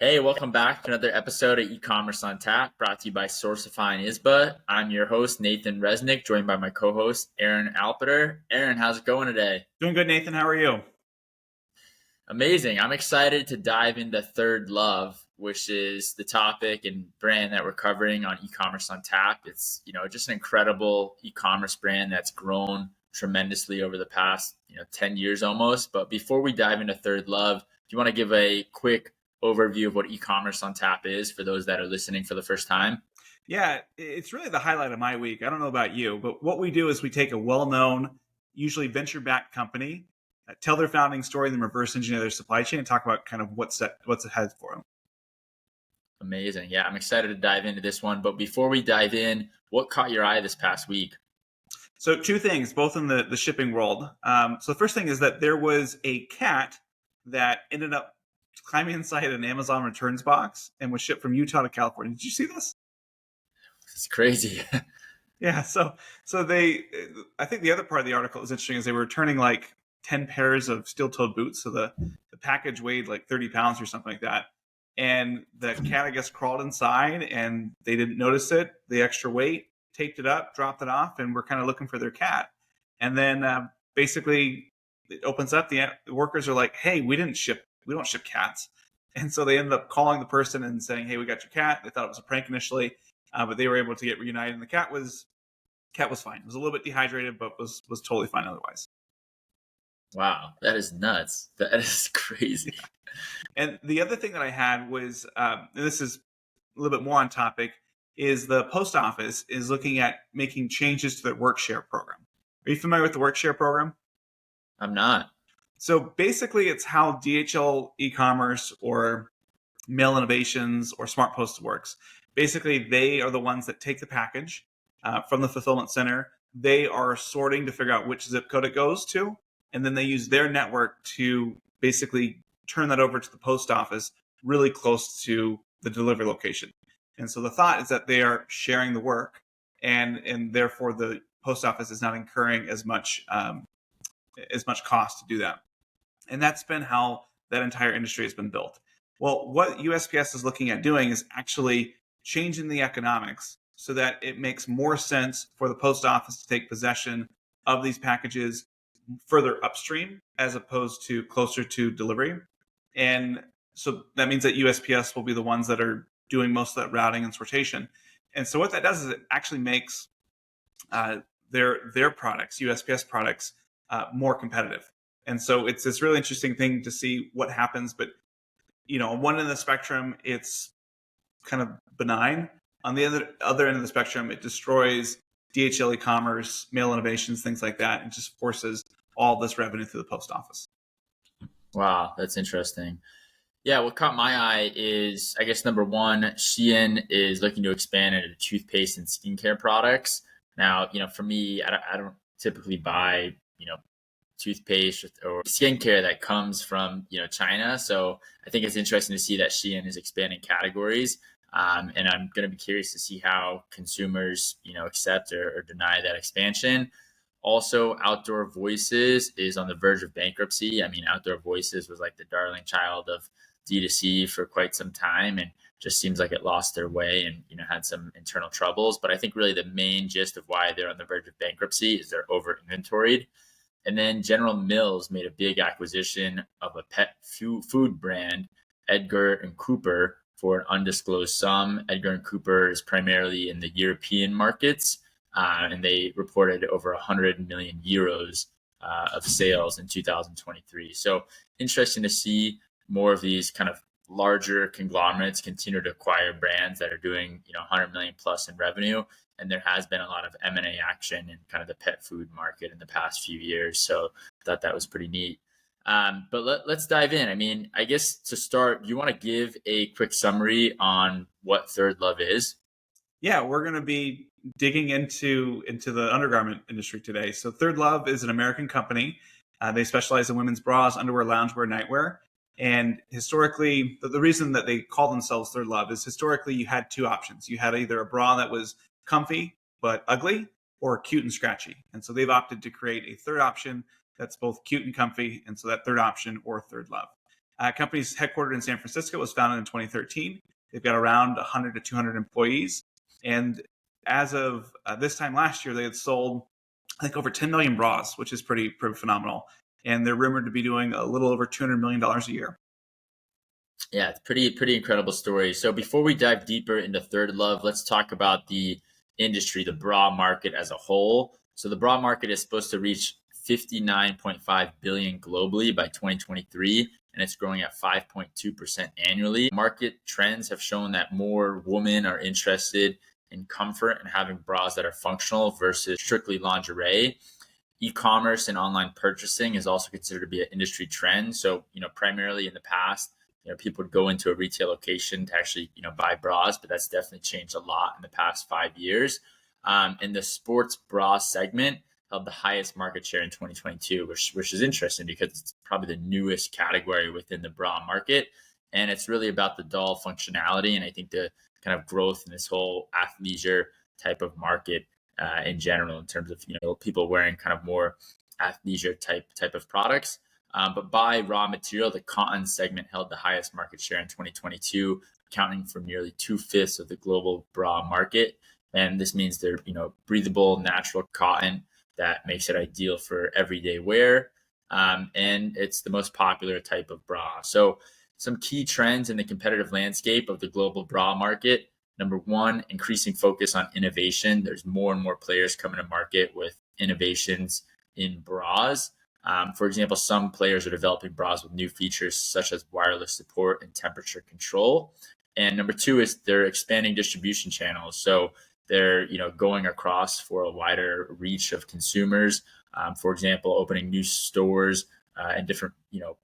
Hey, welcome back to another episode of E-commerce on Tap, brought to you by Sourcify and Isba. I'm your host, Nathan Resnick, joined by my co-host, Aaron Alpeter. Aaron, how's it going today? Doing good, Nathan. How are you? Amazing. I'm excited to dive into Thirdlove, which is the topic and brand that we're covering on E-commerce on Tap. It's, just an incredible e-commerce brand that's grown tremendously over the past, 10 years almost. But before we dive into Thirdlove, do you want to give a quick overview of what e-commerce on tap is for those that are listening for the first time? Yeah, it's really the highlight of my week. I don't know about you, but what we do is we take a well-known, usually venture-backed company, tell their founding story, and then reverse engineer their supply chain and talk about kind of what's ahead for them. Amazing. Yeah, I'm excited to dive into this one. But before we dive in, what caught your eye this past week? So two things, both in the shipping world. So the first thing is that there was a cat that ended up climbing inside an Amazon returns box and was shipped from Utah to California. Did you see this? It's crazy. Yeah. So I think the other part of the article is interesting is they were returning like 10 pairs of steel-toed boots. So the package weighed like 30 pounds or something like that. And the cat, I guess, crawled inside and they didn't notice it, the extra weight, taped it up, dropped it off, and we're kind of looking for their cat. And then basically it opens up. The workers are like, hey, we don't ship cats. And so they ended up calling the person and saying, hey, we got your cat. They thought it was a prank initially, but they were able to get reunited. And the cat was fine. It was a little bit dehydrated, but was totally fine otherwise. Wow, that is nuts. That is crazy. Yeah. And the other thing that I had was, and this is a little bit more on topic, is the post office is looking at making changes to their workshare program. Are you familiar with the workshare program? I'm not. So basically, it's how DHL e-commerce or Mail Innovations or Smart Postal works. Basically, they are the ones that take the package from the fulfillment center. They are sorting to figure out which zip code it goes to, and then they use their network to basically turn that over to the post office really close to the delivery location. And so the thought is that they are sharing the work, and therefore the post office is not incurring as much cost to do that. And that's been how that entire industry has been built. Well, what USPS is looking at doing is actually changing the economics so that it makes more sense for the post office to take possession of these packages further upstream as opposed to closer to delivery. And so that means that USPS will be the ones that are doing most of that routing and sortation. And so what that does is it actually makes their products, USPS products, more competitive. And so it's this really interesting thing to see what happens. But, on one end of the spectrum, it's kind of benign. On the other end of the spectrum, it destroys DHL e-commerce, Mail Innovations, things like that, and just forces all this revenue through the post office. Wow, that's interesting. Yeah, what caught my eye is, I guess, number one, Shein is looking to expand into toothpaste and skincare products. Now, for me, I don't typically buy, toothpaste or skincare that comes from, China. So I think it's interesting to see that Shein is expanding categories. And I'm going to be curious to see how consumers, accept or deny that expansion. Also, Outdoor Voices is on the verge of bankruptcy. I mean, Outdoor Voices was like the darling child of D2C for quite some time and just seems like it lost their way and, had some internal troubles. But I think really the main gist of why they're on the verge of bankruptcy is they're over inventoried. And then General Mills made a big acquisition of a pet food brand, Edgar and Cooper, for an undisclosed sum. Edgar and Cooper is primarily in the European markets, and they reported over 100 million euros of sales in 2023. So interesting to see more of these kind of larger conglomerates continue to acquire brands that are doing 100 million plus in revenue. And there has been a lot of M&A action in kind of the pet food market in the past few years. So I thought that was pretty neat. But let's dive in. I mean, I guess to start, you want to give a quick summary on what Thirdlove is? Yeah, we're going to be digging into the undergarment industry today. So Thirdlove is an American company. They specialize in women's bras, underwear, loungewear, nightwear. And historically, the reason that they call themselves Thirdlove is historically you had two options. You had either a bra that was comfy but ugly or cute and scratchy. And so they've opted to create a third option that's both cute and comfy. And so that third option, or Thirdlove. Company's headquartered in San Francisco, was founded in 2013. They've got around 100 to 200 employees. And as of this time last year, they had sold, I think, over 10 million bras, which is pretty phenomenal. And they're rumored to be doing a little over $200 million a year. Yeah, it's pretty incredible story. So before we dive deeper into Thirdlove, let's talk about the industry, the bra market as a whole. So the bra market is supposed to reach 59.5 billion globally by 2023, and it's growing at 5.2% annually. Market trends have shown that more women are interested in comfort and having bras that are functional versus strictly lingerie. E-commerce and online purchasing is also considered to be an industry trend. So, primarily in the past, people would go into a retail location to actually, buy bras, but that's definitely changed a lot in the past 5 years. And the sports bra segment held the highest market share in 2022, which is interesting because it's probably the newest category within the bra market. And it's really about the doll functionality. And I think the kind of growth in this whole athleisure type of market in general, in terms of, people wearing kind of more athleisure type of products. But by raw material, the cotton segment held the highest market share in 2022, accounting for nearly 2/5 of the global bra market. And this means they're, breathable, natural cotton that makes it ideal for everyday wear. And it's the most popular type of bra. So some key trends in the competitive landscape of the global bra market. Number one, increasing focus on innovation. There's more and more players coming to market with innovations in bras. For example, some players are developing bras with new features such as wireless support and temperature control. And number two is they're expanding distribution channels. So they're going across for a wider reach of consumers. For example, opening new stores in different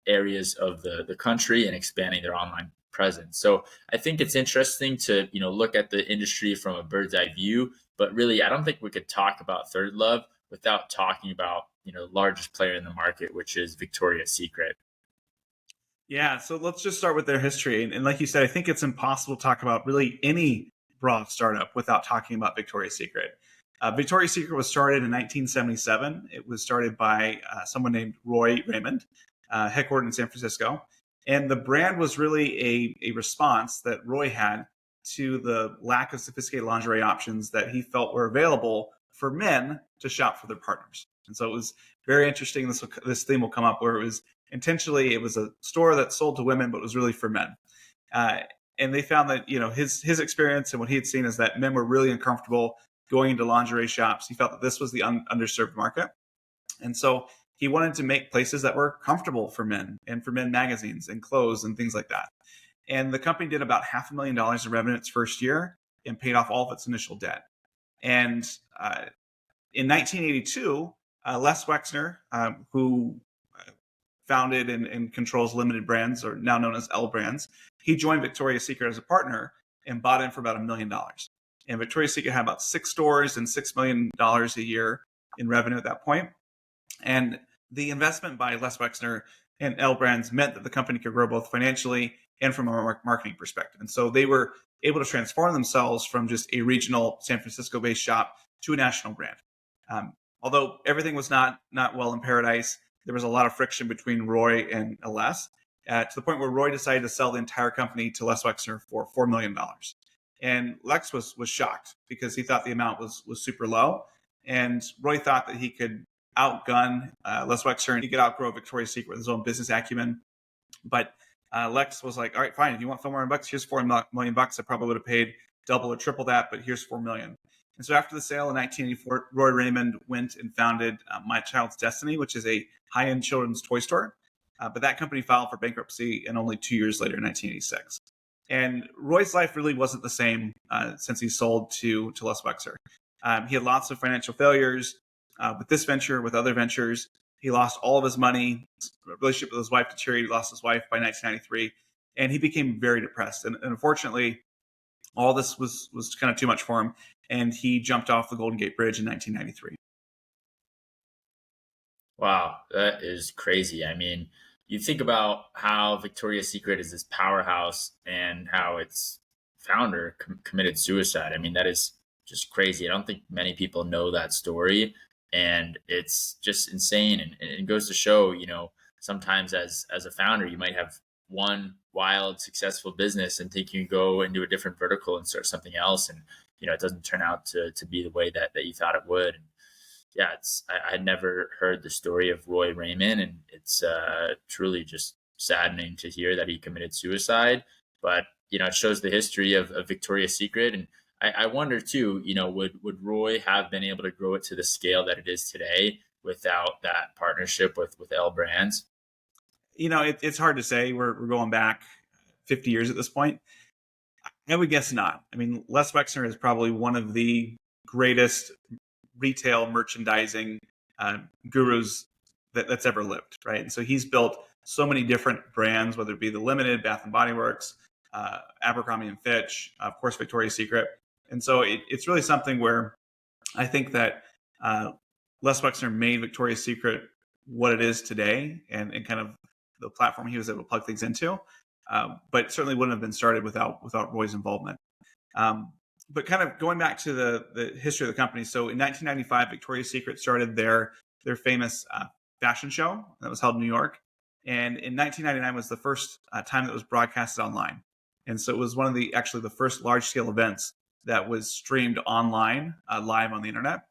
areas of the country and expanding their online presence. So I think it's interesting to look at the industry from a bird's eye view. But really, I don't think we could talk about Thirdlove without talking about the largest player in the market, which is Victoria's Secret. Yeah, so let's just start with their history. And like you said, I think it's impossible to talk about really any bra startup without talking about Victoria's Secret. Victoria's Secret was started in 1977. It was started by someone named Roy Raymond, headquartered in San Francisco. And the brand was really a response that Roy had to the lack of sophisticated lingerie options that he felt were available for men to shop for their partners. And so it was very interesting. This theme will come up where it was a store that sold to women, but was really for men. And they found that his experience and what he had seen is that men were really uncomfortable going into lingerie shops. He felt that this was the underserved market, and so he wanted to make places that were comfortable for men and for men magazines and clothes and things like that. And the company did about $500,000 in revenue its first year and paid off all of its initial debt. And in 1982, Les Wexner, who founded and controls Limited Brands, or now known as L Brands, he joined Victoria's Secret as a partner and bought in for about $1 million. And Victoria's Secret had about 6 stores and $6 million a year in revenue at that point. And the investment by Les Wexner and L Brands meant that the company could grow both financially and from a marketing perspective. And so they were able to transform themselves from just a regional San Francisco-based shop to a national brand. Although everything was not well in paradise, there was a lot of friction between Roy and Les, to the point where Roy decided to sell the entire company to Les Wexner for $4 million. And Lex was shocked because he thought the amount was super low. And Roy thought that he could outgun Les Wexner and he could outgrow Victoria's Secret with his own business acumen. But Lex was like, all right, fine. If you want $4 million, here's $4 million. I probably would have paid double or triple that, but here's $4 million. And so after the sale in 1984, Roy Raymond went and founded My Child's Destiny, which is a high-end children's toy store. But that company filed for bankruptcy, and only 2 years later, in 1986. And Roy's life really wasn't the same since he sold to Les Wexner. He had lots of financial failures with this venture, with other ventures. He lost all of his money. His relationship with his wife deteriorated. He lost his wife by 1993, and he became very depressed. And unfortunately, all this was kind of too much for him, and he jumped off the Golden Gate Bridge in 1993. Wow, that is crazy. I mean, you think about how Victoria's Secret is this powerhouse and how its founder committed suicide. I mean, that is just crazy. I don't think many people know that story, and it's just insane. And it goes to show, sometimes as a founder, you might have one wild successful business and think you can go into a different vertical and start something else, and it doesn't turn out to be the way that you thought it would. And yeah, I had never heard the story of Roy Raymond, and it's truly just saddening to hear that he committed suicide. But it shows the history of Victoria's Secret, and I wonder too, would Roy have been able to grow it to the scale that it is today without that partnership with L Brands? It's hard to say. We're going back 50 years at this point. I would guess not. I mean, Les Wexner is probably one of the greatest retail merchandising gurus that's ever lived, right? And so he's built so many different brands, whether it be the Limited, Bath and Body Works, Abercrombie and Fitch, of course, Victoria's Secret. And so it's really something where I think that Les Wexner made Victoria's Secret what it is today, and kind of the platform he was able to plug things into. But certainly wouldn't have been started without Roy's involvement. But kind of going back to the history of the company. So in 1995, Victoria's Secret started their famous fashion show that was held in New York. And in 1999 was the first time that was broadcasted online. And so it was one of the first large scale events that was streamed online, live on the internet.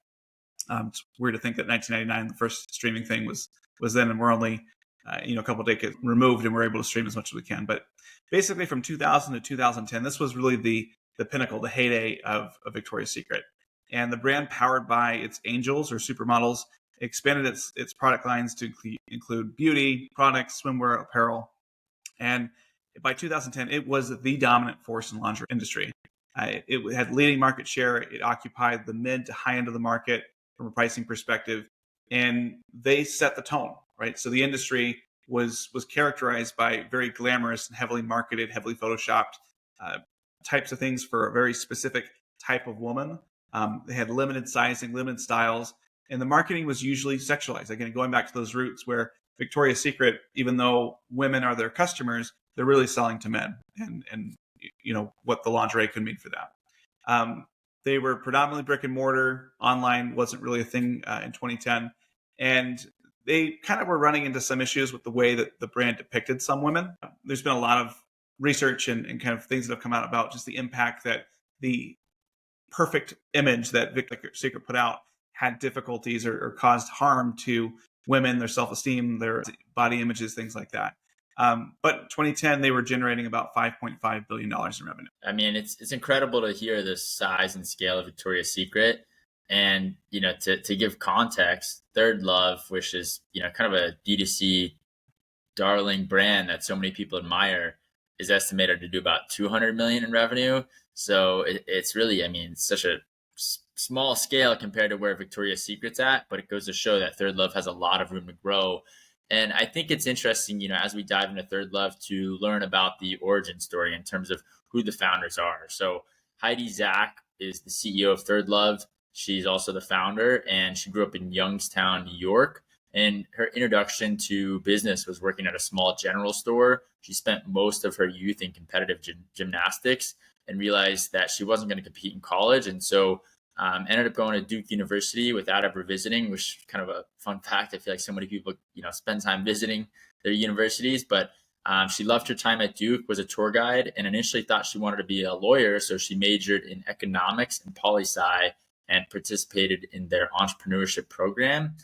It's weird to think that 1999, the first streaming thing was then, and we're only a couple of decades removed, and we're able to stream as much as we can. But basically, from 2000 to 2010, this was really the pinnacle, the heyday of Victoria's Secret. And the brand, powered by its angels or supermodels, expanded its product lines to include beauty products, swimwear, apparel. And by 2010, it was the dominant force in the lingerie industry. It had leading market share. It occupied the mid to high end of the market from a pricing perspective, and they set the tone, right? So the industry was characterized by very glamorous and heavily marketed, heavily photoshopped types of things for a very specific type of woman. They had limited sizing, limited styles, and the marketing was usually sexualized. Again, going back to those roots where Victoria's Secret, even though women are their customers, they're really selling to men, and what the lingerie could mean for that. They were predominantly brick and mortar. Online wasn't really a thing in 2010. And they kind of were running into some issues with the way that the brand depicted some women. There's been a lot of research and kind of things that have come out about just the impact that the perfect image that Victoria's Secret put out had difficulties or caused harm to women, their self-esteem, their body images, things like that. But 2010, they were generating about $5.5 billion in revenue. I mean, it's incredible to hear the size and scale of Victoria's Secret. And, to give context, Thirdlove, which is, kind of a D2C darling brand that so many people admire, is estimated to do about 200 million in revenue. So it's really, it's such a small scale compared to where Victoria's Secret's at, but it goes to show that Thirdlove has a lot of room to grow. And I think it's interesting, as we dive into Thirdlove, to learn about the origin story in terms of who the founders are. So Heidi Zak is the CEO of Thirdlove. She's also the founder, and she grew up in Youngstown, New York. And her introduction to business was working at a small general store. She spent most of her youth in competitive gymnastics and realized that she wasn't going to compete in college. And so ended up going to Duke University without ever visiting, which is kind of a fun fact. I feel like so many people, spend time visiting their universities, but she loved her time at Duke, was a tour guide, and initially thought she wanted to be a lawyer. So she majored in economics and poli-sci and participated in their entrepreneurship program.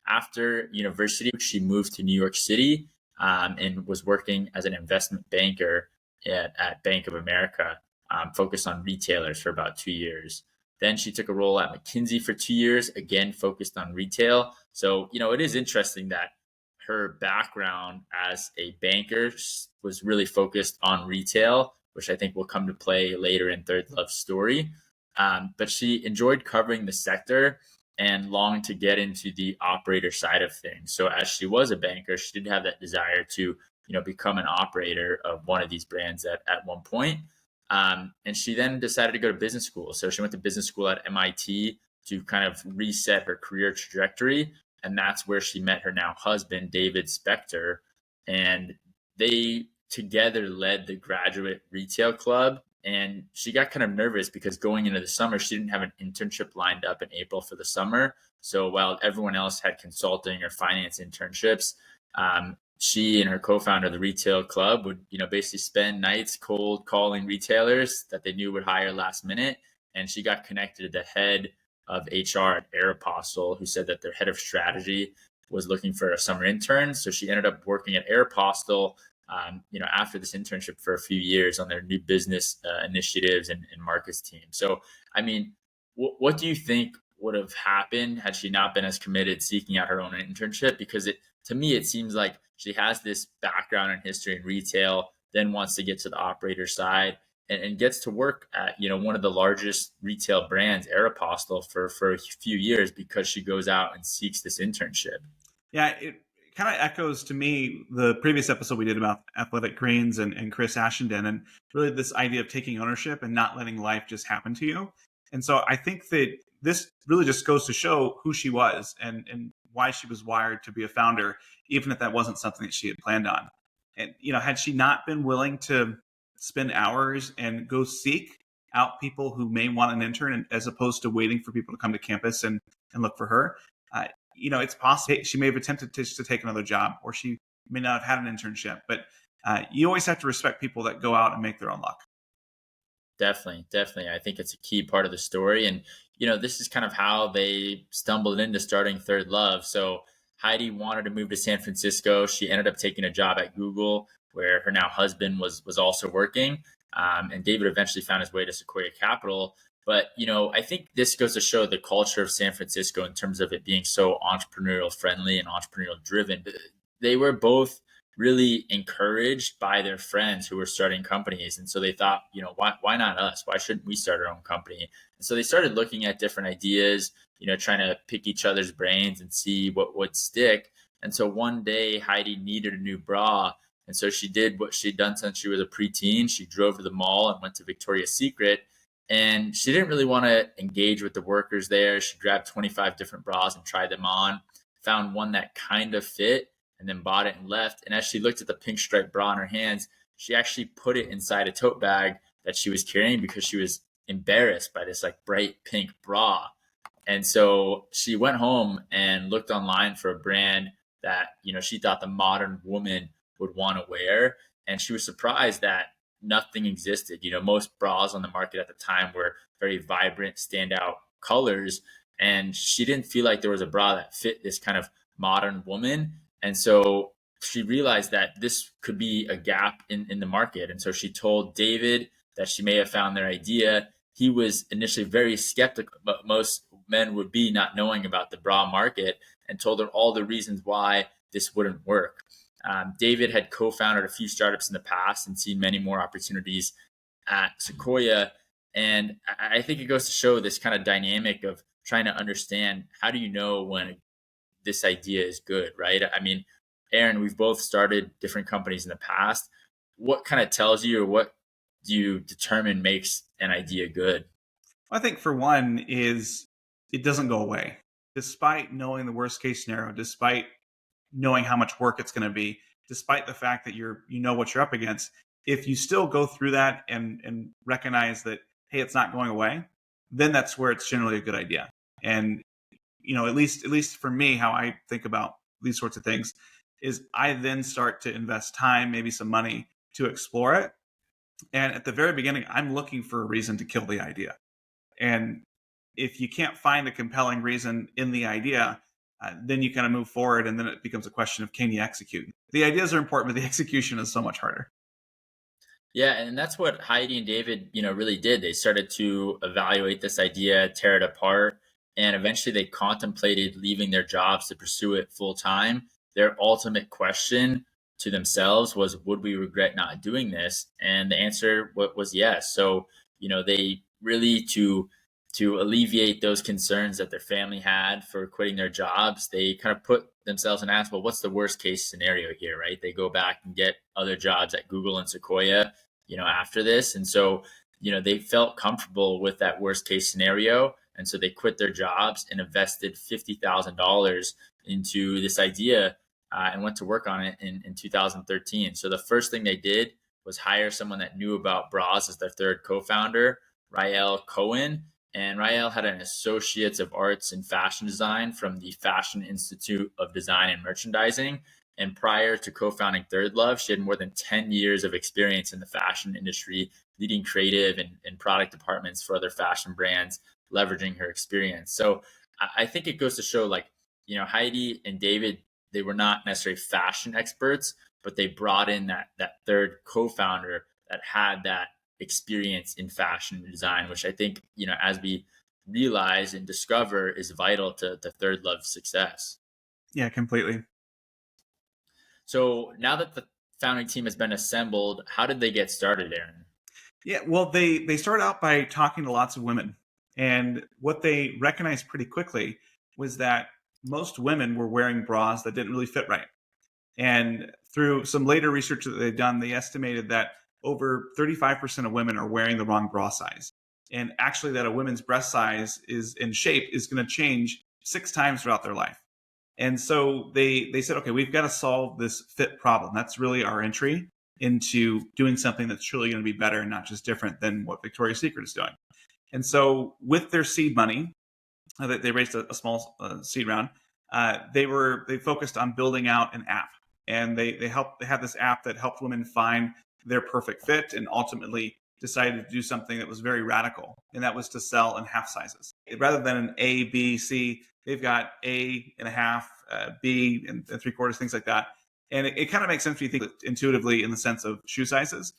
After university, she moved to New York City and was working as an investment banker at Bank of America, focused on retailers for about 2 years. Then she took a role at McKinsey for 2 years, again, focused on retail. So, it is interesting that her background as a banker was really focused on retail, which I think will come to play later in Thirdlove's story. But she enjoyed covering the sector and longed to get into the operator side of things. So as she was a banker, she did have that desire to, become an operator of one of these brands at one point. And she then decided to go to business school. So she went to business school at MIT to kind of reset her career trajectory. And that's where she met her now husband, David Spector. And they together led the Graduate Retail Club. And she got kind of nervous because going into the summer, she didn't have an internship lined up in April for the summer. So while everyone else had consulting or finance internships, she and her co-founder of the retail club would, basically spend nights cold calling retailers that they knew would hire last minute. And she got connected to the head of HR at Aeropostale, who said that their head of strategy was looking for a summer intern. So she ended up working at Aeropostale, after this internship for a few years on their new business initiatives and markets team. So, I mean, what do you think would have happened had she not been as committed seeking out her own internship? Because to me, it seems like she has this background and history in retail, then wants to get to the operator side and gets to work at, one of the largest retail brands, Aeropostale, for a few years because she goes out and seeks this internship. Yeah, it kind of echoes to me the previous episode we did about athletic greens and Chris Ashenden, and really this idea of taking ownership and not letting life just happen to you. And so I think that this really just goes to show who she was and why she was wired to be a founder, even if that wasn't something that she had planned on. And, had she not been willing to spend hours and go seek out people who may want an intern as opposed to waiting for people to come to campus and look for her, it's possible she may have attempted to take another job, or she may not have had an internship. But you always have to respect people that go out and make their own luck. Definitely. I think it's a key part of the story. And, this is kind of how they stumbled into starting Thirdlove. So Heidi wanted to move to San Francisco. She ended up taking a job at Google, where her now husband was also working. And David eventually found his way to Sequoia Capital. But, I think this goes to show the culture of San Francisco in terms of it being so entrepreneurial friendly and entrepreneurial driven. They were both really encouraged by their friends who were starting companies. And so they thought, why not us? Why shouldn't we start our own company? And so they started looking at different ideas, trying to pick each other's brains and see what would stick. And so one day Heidi needed a new bra. And so she did what she'd done since she was a preteen. She drove to the mall and went to Victoria's Secret. And she didn't really want to engage with the workers there. She grabbed 25 different bras and tried them on, found one that kind of fit, and then bought it and left. And as she looked at the pink striped bra in her hands, she actually put it inside a tote bag that she was carrying because she was embarrassed by this like bright pink bra. And so she went home and looked online for a brand that, she thought the modern woman would want to wear. And she was surprised that nothing existed. Most bras on the market at the time were very vibrant, standout colors. And she didn't feel like there was a bra that fit this kind of modern woman. And so she realized that this could be a gap in the market. And so she told David that she may have found their idea. He was initially very skeptical, but most men would be, not knowing about the bra market, and told her all the reasons why this wouldn't work. David had co-founded a few startups in the past and seen many more opportunities at Sequoia. And I think it goes to show this kind of dynamic of trying to understand, how do you know when this idea is good, right? I mean, Aaron, we've both started different companies in the past. What kind of tells you, or what do you determine makes an idea good? I think for one is it doesn't go away. Despite knowing the worst case scenario, despite knowing how much work it's going to be, despite the fact that you know what you're up against, if you still go through that and recognize that, hey, it's not going away, then that's where it's generally a good idea. And at least for me, how I think about these sorts of things is I then start to invest time, maybe some money, to explore it. And at the very beginning, I'm looking for a reason to kill the idea. And if you can't find a compelling reason in the idea, then you kind of move forward, and then it becomes a question of, can you execute? The ideas are important, but the execution is so much harder. Yeah, and that's what Heidi and David, really did. They started to evaluate this idea, tear it apart, and eventually they contemplated leaving their jobs to pursue it full time. Their ultimate question to themselves was, would we regret not doing this? And the answer was yes. So, they really, to alleviate those concerns that their family had for quitting their jobs, they kind of put themselves and asked, well, what's the worst case scenario here, right? They go back and get other jobs at Google and Sequoia, after this. And so, they felt comfortable with that worst case scenario. And so they quit their jobs and invested $50,000 into this idea, and went to work on it in 2013. So the first thing they did was hire someone that knew about bras as their third co-founder, Rael Cohen. And Rael had an Associates of Arts in Fashion Design from the Fashion Institute of Design and Merchandising. And prior to co-founding Thirdlove, she had more than 10 years of experience in the fashion industry, leading creative and product departments for other fashion brands, leveraging her experience. So I think it goes to show, like, Heidi and David, they were not necessarily fashion experts, but they brought in that third co-founder that had that experience in fashion design, which I think, as we realize and discover, is vital to Thirdlove's success. Yeah, completely. So now that the founding team has been assembled, how did they get started, Aaron? Yeah, well, they started out by talking to lots of women, and what they recognized pretty quickly was that most women were wearing bras that didn't really fit right. And through some later research that they've done, they estimated that over 35% of women are wearing the wrong bra size. And actually, that a woman's breast size is in shape is going to change 6 times throughout their life. And so they said, okay, we've got to solve this fit problem. That's really our entry into doing something that's truly going to be better and not just different than what Victoria's Secret is doing. And so with their seed money, they raised a small seed round. They focused on building out an app, and they had this app that helped women find their perfect fit, and ultimately decided to do something that was very radical, and that was to sell in half sizes rather than an A, B, C. They've got A and a half, B and 3/4, things like that. And it kind of makes sense when you think intuitively in the sense of shoe sizes.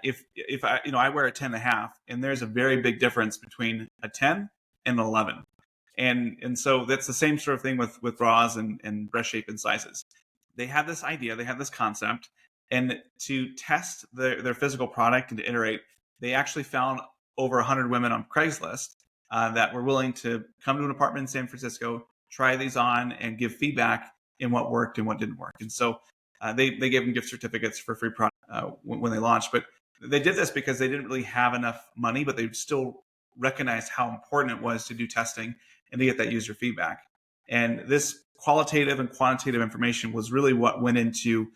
If I wear a 10 and a half, and there's a very big difference between a 10 and an 11. And so that's the same sort of thing with bras and breast shape and sizes. They had this idea, they had this concept, and to test their physical product and to iterate, they actually found over 100 women on Craigslist that were willing to come to an apartment in San Francisco, try these on, and give feedback in what worked and what didn't work. And so they gave them gift certificates for free product when they launched. But they did this because they didn't really have enough money, but they still recognized how important it was to do testing and to get that user feedback. And this qualitative and quantitative information was really what went into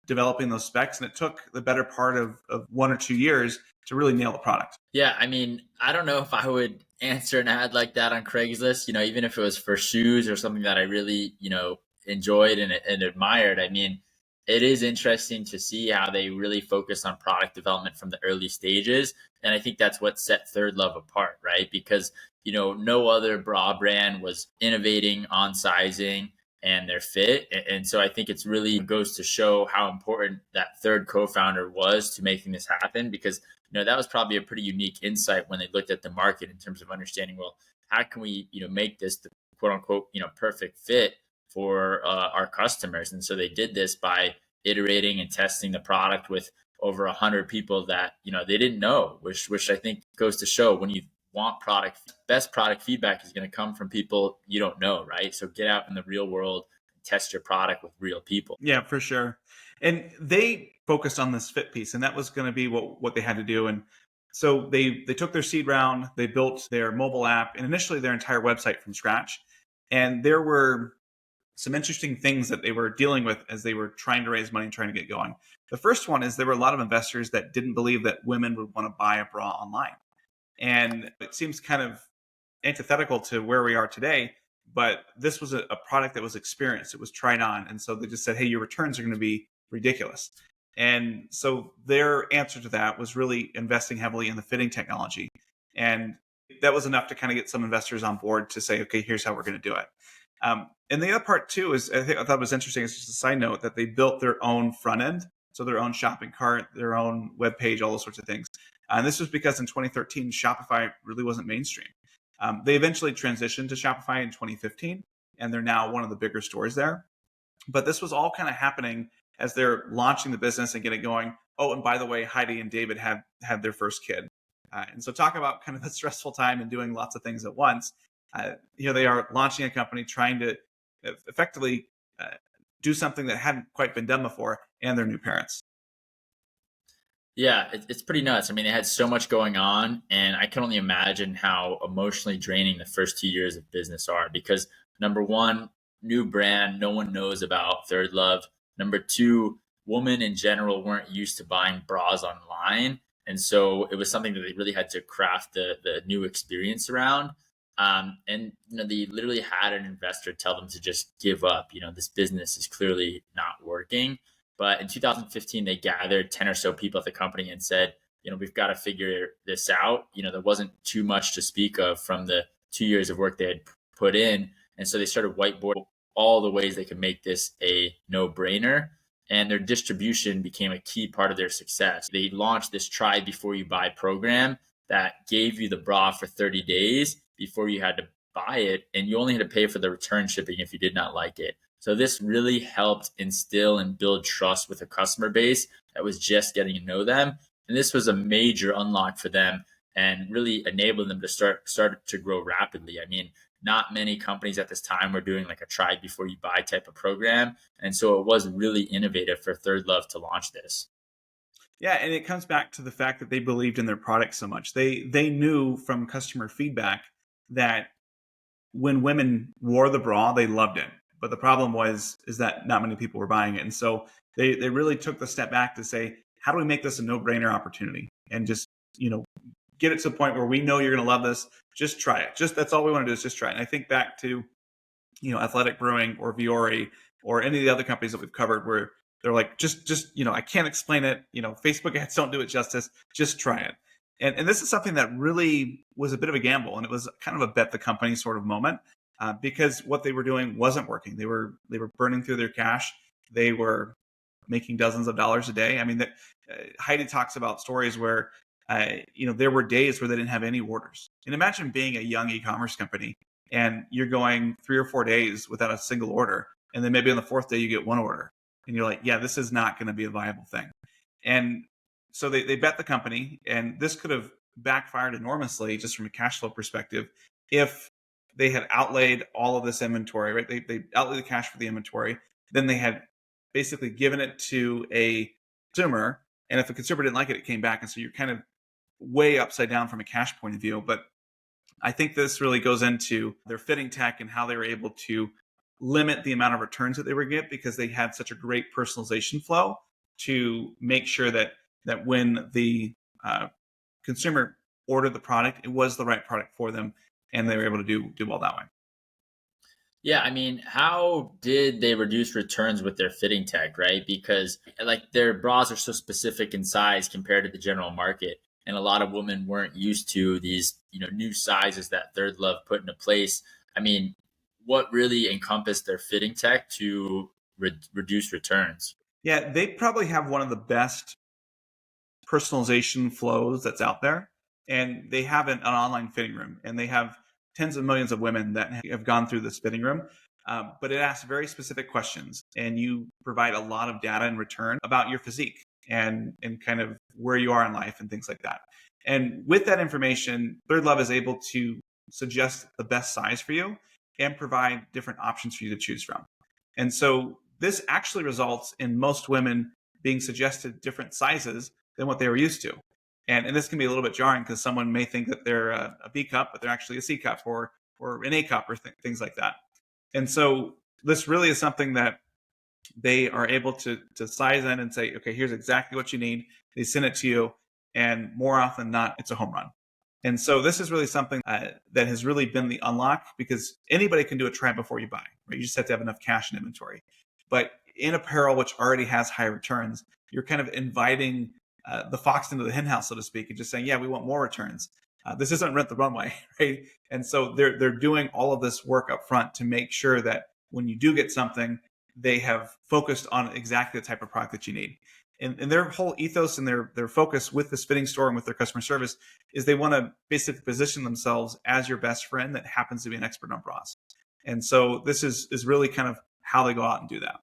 developing those specs. And it took the better part of 1 or 2 years to really nail the product. Yeah, I mean, I don't know if I would answer an ad like that on Craigslist, even if it was for shoes or something that I really, enjoyed and admired. I mean, it is interesting to see how they really focus on product development from the early stages. And I think that's what set Thirdlove apart, right? Because, no other bra brand was innovating on sizing and their fit. And so I think it's really goes to show how important that third co-founder was to making this happen, because that was probably a pretty unique insight when they looked at the market in terms of understanding, well, how can we make this the quote unquote perfect fit for our customers. And so they did this by iterating and testing the product with over 100 people that they didn't know, which I think goes to show when you want best product feedback is going to come from people you don't know, right? So get out in the real world and test your product with real people. Yeah, for sure. And they focused on this fit piece, and that was going to be what they had to do. And so they took their seed round, they built their mobile app, and initially their entire website from scratch. And there were some interesting things that they were dealing with as they were trying to raise money and trying to get going. The first one is there were a lot of investors that didn't believe that women would want to buy a bra online. And it seems kind of antithetical to where we are today, but this was a product that was experienced. It was tried on. And so they just said, hey, your returns are going to be ridiculous. And so their answer to that was really investing heavily in the fitting technology. And that was enough to kind of get some investors on board to say, okay, here's how we're going to do it. And the other part too is I thought was interesting. It's just a side note that they built their own front end, so their own shopping cart, their own web page, all those sorts of things. And this was because in 2013, Shopify really wasn't mainstream. They eventually transitioned to Shopify in 2015, and they're now one of the bigger stores there. But this was all kind of happening as they're launching the business and getting going. Oh, and by the way, Heidi and David had their first kid. And so talk about kind of a stressful time and doing lots of things at once. They are launching a company trying to effectively do something that hadn't quite been done before, and they're new parents. Yeah, it's pretty nuts. I mean, they had so much going on, and I can only imagine how emotionally draining the first 2 years of business are, because number one, new brand, no one knows about Thirdlove. Number two, women in general weren't used to buying bras online. And so it was something that they really had to craft the new experience around. And they literally had an investor tell them to just give up. This business is clearly not working. But in 2015, they gathered 10 or so people at the company and said, we've got to figure this out. There wasn't too much to speak of from the 2 years of work they had put in. And so they started whiteboarding all the ways they could make this a no-brainer. And their distribution became a key part of their success. They launched this try before you buy program that gave you the bra for 30 days before you had to buy it. And you only had to pay for the return shipping if you did not like it. So this really helped instill and build trust with a customer base that was just getting to know them. And this was a major unlock for them and really enabled them to start to grow rapidly. I mean, not many companies at this time were doing like a try before you buy type of program. And so it was really innovative for Thirdlove to launch this. Yeah, and it comes back to the fact that they believed in their product so much. They knew from customer feedback that when women wore the bra, they loved it. But the problem is that not many people were buying it. And so they really took the step back to say, how do we make this a no-brainer opportunity? And just, get it to the point where we know you're going to love this. Just try it. That's all we want to do is just try it. And I think back to, Athletic Brewing or Viore or any of the other companies that we've covered where they're like, just, I can't explain it. Facebook ads don't do it justice. Just try it. And this is something that really was a bit of a gamble, and it was kind of a bet the company sort of moment because what they were doing wasn't working. They were burning through their cash. They were making dozens of dollars a day. I mean, Heidi talks about stories where there were days where they didn't have any orders. And imagine being a young e-commerce company and you're going 3 or 4 days without a single order, and then maybe on the fourth day you get one order, and you're like, yeah, this is not going to be a viable thing. And so they bet the company, and this could have backfired enormously just from a cash flow perspective if they had outlaid all of this inventory, right? They outlaid the cash for the inventory. Then they had basically given it to a consumer. And if the consumer didn't like it, it came back. And so you're kind of way upside down from a cash point of view. But I think this really goes into their fitting tech and how they were able to limit the amount of returns that they would get because they had such a great personalization flow to make sure that when the consumer ordered the product, it was the right product for them, and they were able to do well that way. Yeah, I mean, how did they reduce returns with their fitting tech, right? Because like their bras are so specific in size compared to the general market, and a lot of women weren't used to these, new sizes that Thirdlove put into place. I mean, what really encompassed their fitting tech to reduce returns? Yeah, they probably have one of the best personalization flows that's out there. And they have an online fitting room, and they have tens of millions of women that have gone through this fitting room. But it asks very specific questions, and you provide a lot of data in return about your physique and kind of where you are in life and things like that. And with that information, Thirdlove is able to suggest the best size for you and provide different options for you to choose from. And so this actually results in most women being suggested different sizes than what they were used to. And this can be a little bit jarring because someone may think that they're a B cup, but they're actually a C cup or an A cup or things like that. And so this really is something that they are able to size in and say, okay, here's exactly what you need. They send it to you, and more often than not, it's a home run. And so this is really something that has really been the unlock because anybody can do a try before you buy, right? You just have to have enough cash in inventory. But in apparel, which already has high returns, you're kind of inviting the fox into the henhouse, so to speak, and just saying, yeah, we want more returns. This isn't Rent the Runway, right? And so they're doing all of this work up front to make sure that when you do get something, they have focused on exactly the type of product that you need. And their whole ethos and their focus with this fitting store and with their customer service is they want to basically position themselves as your best friend that happens to be an expert on bras. And so this is really kind of how they go out and do that.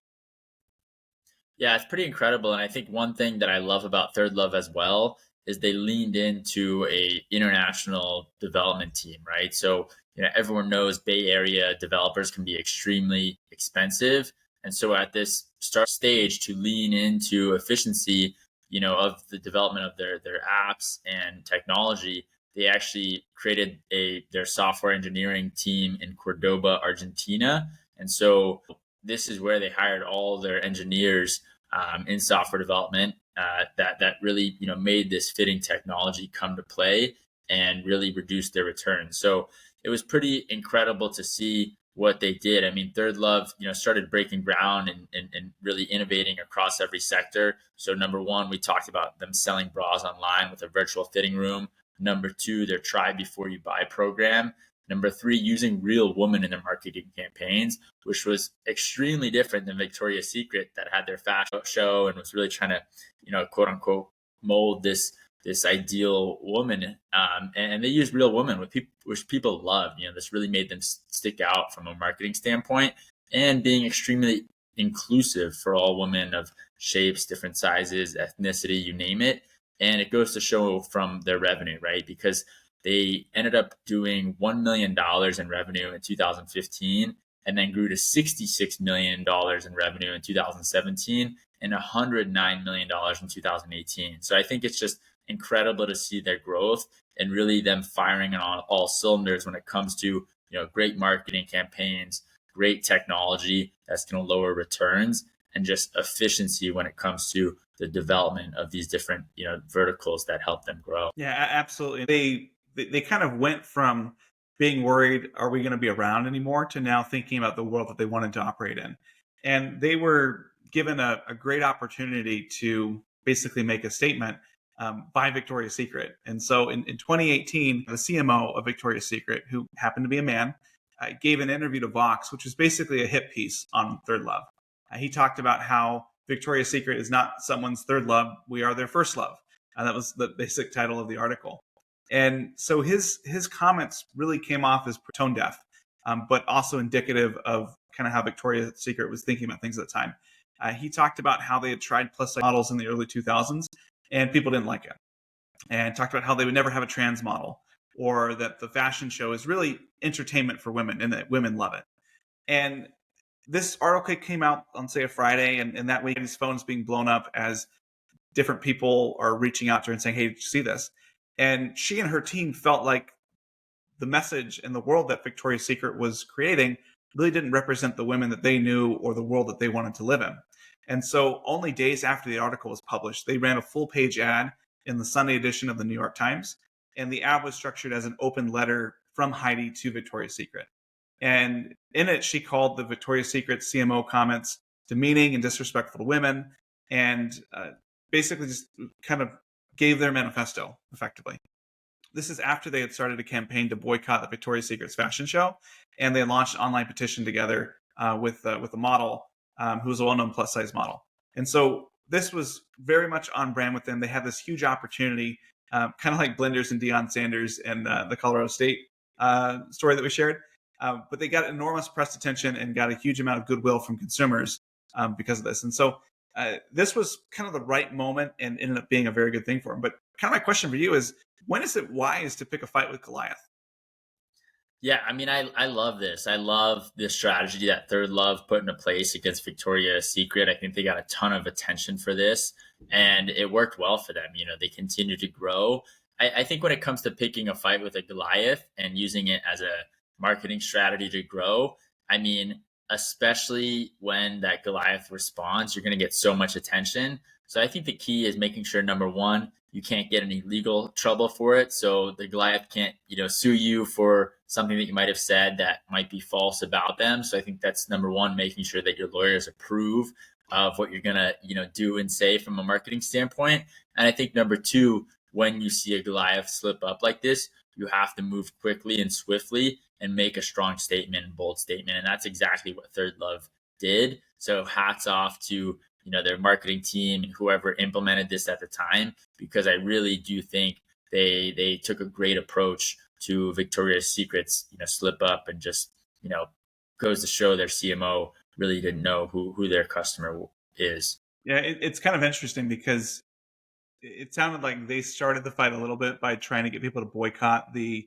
Yeah, it's pretty incredible. And I think one thing that I love about Thirdlove as well is they leaned into a international development team, right? So, everyone knows Bay Area developers can be extremely expensive. And so at this start stage to lean into efficiency, of the development of their apps and technology, they actually created their software engineering team in Cordoba, Argentina. And so this is where they hired all their engineers in software development that really made this fitting technology come to play and really reduce their returns. So it was pretty incredible to see what they did. I mean, Thirdlove, started breaking ground and really innovating across every sector. So number one, we talked about them selling bras online with a virtual fitting room. Number two, their try before you buy program. Number three, using real women in their marketing campaigns, which was extremely different than Victoria's Secret that had their fashion show and was really trying to, quote unquote, mold this ideal woman. And they used real women, which people loved. This really made them stick out from a marketing standpoint, and being extremely inclusive for all women of shapes, different sizes, ethnicity, you name it. And it goes to show from their revenue, right? Because they ended up doing $1 million in revenue in 2015, and then grew to $66 million in revenue in 2017 and $109 million in 2018. So I think it's just incredible to see their growth and really them firing on all cylinders when it comes to, great marketing campaigns, great technology that's going to lower returns, and just efficiency when it comes to the development of these different, verticals that help them grow. Yeah, absolutely. They kind of went from being worried, are we going to be around anymore, to now thinking about the world that they wanted to operate in. And they were given a great opportunity to basically make a statement by Victoria's Secret. And so in 2018, the CMO of Victoria's Secret, who happened to be a man, gave an interview to Vox, which was basically a hit piece on Thirdlove. He talked about how Victoria's Secret is not someone's third love, we are their first love. That was the basic title of the article. And so his comments really came off as tone deaf, but also indicative of kind of how Victoria's Secret was thinking about things at the time. He talked about how they had tried plus size models in the early 2000s and people didn't like it. And talked about how they would never have a trans model, or that the fashion show is really entertainment for women and that women love it. And this article came out on, say, a Friday, and that week his phone's being blown up as different people are reaching out to her and saying, hey, did you see this? And she and her team felt like the message and the world that Victoria's Secret was creating really didn't represent the women that they knew or the world that they wanted to live in. And so only days after the article was published, they ran a full-page ad in the Sunday edition of the New York Times. And the ad was structured as an open letter from Heidi to Victoria's Secret. And in it, she called the Victoria's Secret CMO comments demeaning and disrespectful to women, and basically just kind of gave their manifesto, effectively. This is after they had started a campaign to boycott the Victoria's Secret's fashion show, and they launched an online petition together with a model who was a well-known plus-size model. And so this was very much on brand with them. They had this huge opportunity, kind of like Blenders and Deion Sanders and the Colorado State story that we shared. But they got enormous press attention and got a huge amount of goodwill from consumers because of this. And so this was kind of the right moment and ended up being a very good thing for them. But kind of my question for you is, when is it wise to pick a fight with Goliath? Yeah, I mean, I love this. I love the strategy that Thirdlove put into place against Victoria's Secret. I think they got a ton of attention for this, and it worked well for them. They continue to grow. I think when it comes to picking a fight with a Goliath and using it as a marketing strategy to grow, I mean, especially when that Goliath responds, you're going to get so much attention. So I think the key is making sure, number one, you can't get any legal trouble for it. So the Goliath can't, sue you for something that you might have said that might be false about them. So I think that's number one, making sure that your lawyers approve of what you're going to, do and say from a marketing standpoint. And I think number two, when you see a Goliath slip up like this, you have to move quickly and swiftly and make a strong statement and bold statement. And that's exactly what Thirdlove did. So hats off to, their marketing team and whoever implemented this at the time, because I really do think they took a great approach to Victoria's Secret's, slip up, and just, goes to show their CMO really didn't know who their customer is. Yeah, it's kind of interesting because it sounded like they started the fight a little bit by trying to get people to boycott the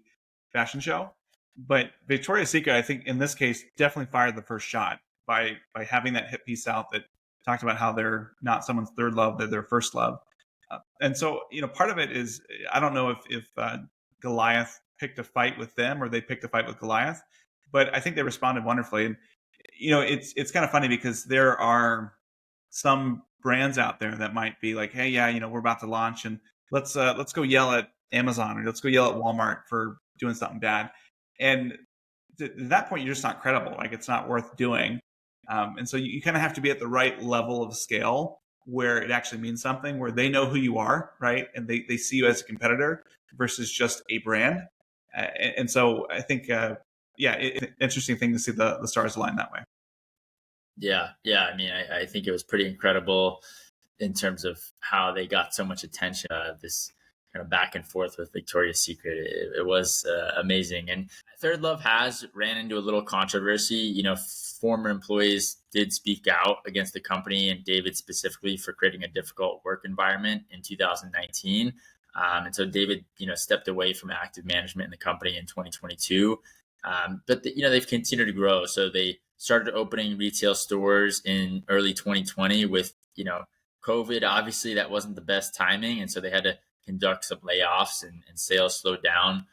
fashion show. But Victoria's Secret, I think in this case, definitely fired the first shot by having that hit piece out that talked about how they're not someone's third love, they're their first love. And so, part of it is, I don't know if Goliath picked a fight with them or they picked a fight with Goliath, but I think they responded wonderfully. And, it's kind of funny because there are some brands out there that might be like, hey, yeah, we're about to launch, and let's go yell at Amazon, or let's go yell at Walmart for doing something bad. And at that point, you're just not credible. Like, it's not worth doing. And so you kind of have to be at the right level of scale where it actually means something, where they know who you are, right? And they see you as a competitor versus just a brand. And so I think, it's an interesting thing to see the stars align that way. Yeah. I mean, I think it was pretty incredible in terms of how they got so much attention. This kind of back and forth with Victoria's Secret, it was amazing. And Thirdlove has ran into a little controversy. Former employees did speak out against the company and David specifically for creating a difficult work environment in 2019. And so David, stepped away from active management in the company in 2022. But they've continued to grow. So they started opening retail stores in early 2020 with, COVID. Obviously, that wasn't the best timing. And so they had to conduct some layoffs and sales slowed down,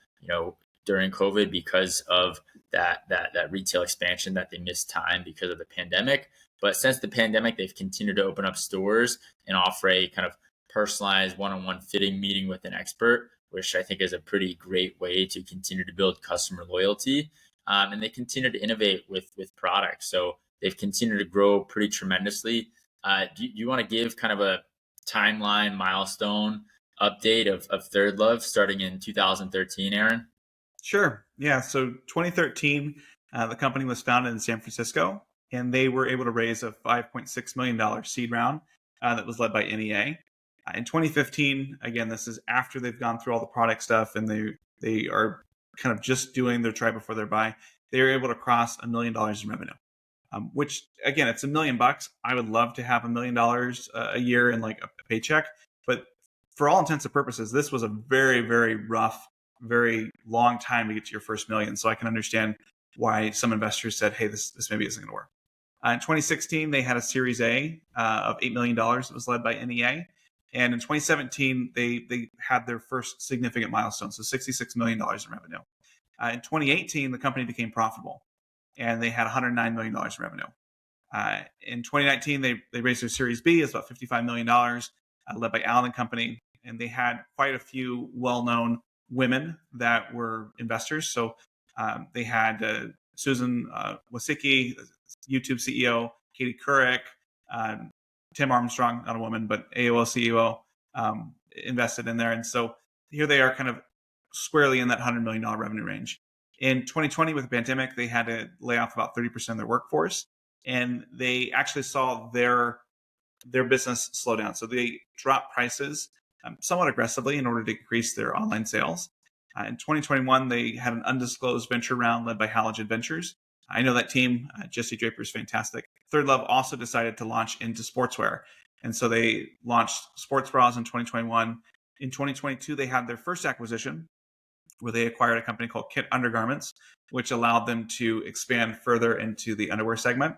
during COVID because of that retail expansion that they missed time because of the pandemic. But since the pandemic, they've continued to open up stores and offer a kind of personalized one-on-one fitting meeting with an expert, which I think is a pretty great way to continue to build customer loyalty. And they continue to innovate with products. So they've continued to grow pretty tremendously. Do you want to give kind of a timeline milestone update of Thirdlove starting in 2013, Aaron? Sure. Yeah. So 2013, the company was founded in San Francisco, and they were able to raise a $5.6 million seed round that was led by NEA. In 2015, again, this is after they've gone through all the product stuff and they are kind of just doing their try before their buy. They were able to cross $1 million in revenue, which again, it's $1 million. I would love to have $1 million a year in like a paycheck, but for all intents and purposes, this was a very, very rough, very long time to get to your first million. So I can understand why some investors said, hey, this maybe isn't going to work. In 2016, they had a Series A of $8 million that was led by NEA. And in 2017, they had their first significant milestone, so $66 million in revenue. In 2018, the company became profitable, and they had $109 million in revenue. In 2019, they raised their Series B, it's about $55 million, led by Allen and Company, and they had quite a few well-known women that were investors. So they had Susan Wojcicki, YouTube CEO, Katie Couric, Tim Armstrong, not a woman, but AOL CEO, invested in there. And so here they are kind of squarely in that $100 million revenue range. In 2020, with the pandemic, they had to lay off about 30% of their workforce, and they actually saw their business slow down. So they dropped prices somewhat aggressively in order to increase their online sales. In 2021, they had an undisclosed venture round led by Halogen Ventures. I know that team. Jesse Draper is fantastic. Thirdlove also decided to launch into sportswear. And so they launched sports bras in 2021. In 2022, they had their first acquisition where they acquired a company called Kit Undergarments, which allowed them to expand further into the underwear segment.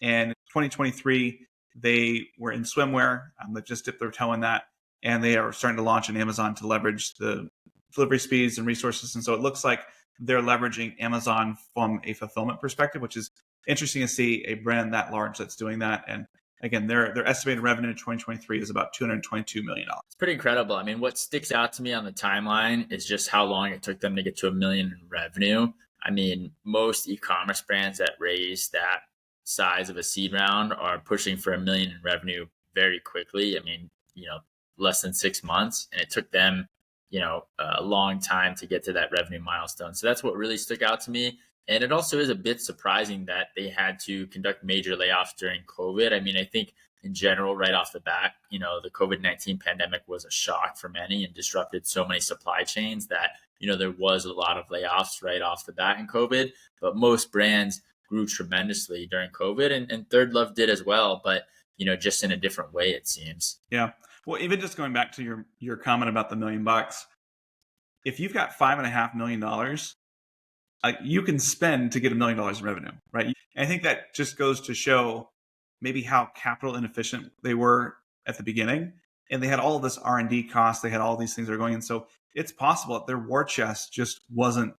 And in 2023, they were in swimwear. They just dipped their toe in that. And they are starting to launch on Amazon to leverage the delivery speeds and resources. And so it looks like they're leveraging Amazon from a fulfillment perspective, which is interesting to see a brand that large that's doing that. And again, their estimated revenue in 2023 is about $222 million. It's pretty incredible. I mean, what sticks out to me on the timeline is just how long it took them to get to $1 million in revenue. I mean, most e-commerce brands that raise that size of a seed round are pushing for $1 million in revenue very quickly. I mean, less than 6 months, and it took them a long time to get to that revenue milestone. So that's what really stuck out to me. And it also is a bit surprising that they had to conduct major layoffs during COVID. I mean, I think in general, right off the bat, the COVID-19 pandemic was a shock for many and disrupted so many supply chains that, there was a lot of layoffs right off the bat in COVID. But most brands grew tremendously during COVID, and Thirdlove did as well, but, just in a different way, it seems. Yeah. Well, even just going back to your comment about the $1 million, if you've got $5.5 million, you can spend to get $1 million in revenue, right? And I think that just goes to show maybe how capital inefficient they were at the beginning, and they had all of this R&D costs. They had all these things that are going in, so it's possible that their war chest just wasn't